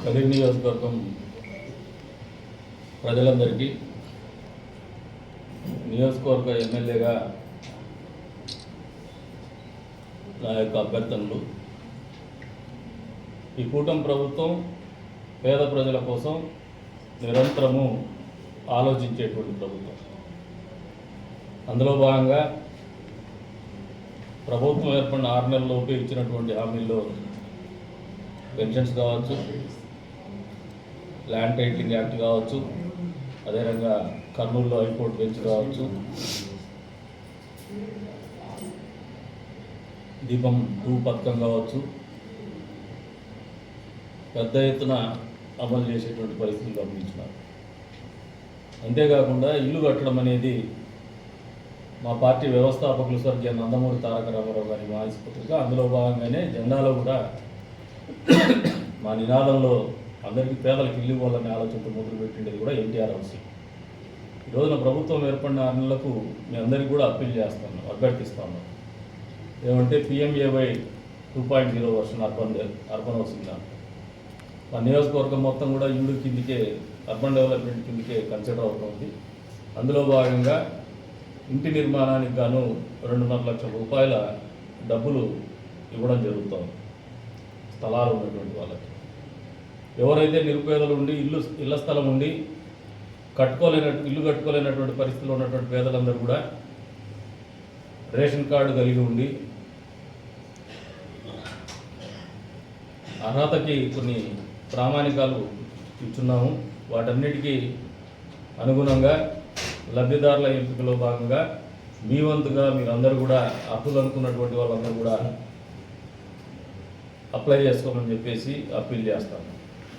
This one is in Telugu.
కదిరి నియోజకవర్గం ప్రజలందరికీ నియోజకవర్గ ఎమ్మెల్యేగా నా యొక్క అభ్యర్థనలు. ఈ కూటమి ప్రభుత్వం పేద ప్రజల కోసం నిరంతరము ఆలోచించేటువంటి ప్రభుత్వం. అందులో భాగంగా ప్రభుత్వం ఏర్పడిన 6 నెలల్లోపే ఇచ్చినటువంటి హామీల్లో పెన్షన్స్ కావచ్చు, ల్యాండ్ టైటిలింగ్ యాక్ట్ కావచ్చు, అదేవిధంగా కర్నూలులో హైకోర్టు బెంచ్ కావచ్చు, దీపం 2 పథకం కావచ్చు, పెద్ద ఎత్తున అమలు చేసేటువంటి పరిస్థితులు గమనించినారు. అంతేకాకుండా ఇల్లు కట్టడం అనేది మా పార్టీ వ్యవస్థాపకులు స్వర్గీయ నందమూరి తారక రామారావు గారి మానసిక, అందులో భాగంగానే జెండాలో కూడా మా నినాదంలో అందరికీ పేదలకు ఇల్లు ఇవ్వాలనే ఆలోచనతో మొదలుపెట్టిండేది కూడా ఎన్టీఆర్ హౌసింగ్. ఈరోజున ప్రభుత్వం ఏర్పడిన 6 నెలలకు మీ అందరికీ కూడా అప్పీల్ చేస్తాను, అభ్యర్థిస్తాను. ఏమంటే PMAY 2.0 వర్షన్ అర్బన్ హౌసింగ్ దాంట్లో మా నియోజకవర్గం మొత్తం కూడా ఇల్లు కిందికే, అర్బన్ డెవలప్మెంట్ కిందికే కన్సిడర్ అవుతుంది. అందులో భాగంగా ఇంటి నిర్మాణానికి గాను 2.5 లక్షల రూపాయల డబ్బులు ఇవ్వడం జరుగుతుంది స్థలాలు ఉన్నటువంటి వాళ్ళకి. ఎవరైతే నిరుపేదలు ఉండి ఇళ్ల స్థలం ఉండి ఇల్లు కట్టుకోలేనటువంటి పరిస్థితుల్లో ఉన్నటువంటి పేదలందరూ కూడా రేషన్ కార్డు కలిగి ఉండి అర్హతకి కొన్ని ప్రామాణికాలు ఇచ్చున్నాము. వాటన్నిటికీ అనుగుణంగా లబ్ధిదారుల ఎంపికలో భాగంగా మీ వంతుగా మీరందరూ కూడా అప్పులు అనుకున్నటువంటి వాళ్ళందరూ కూడా అప్లై చేసుకోమని చెప్పేసి అప్పీల్ చేస్తాను.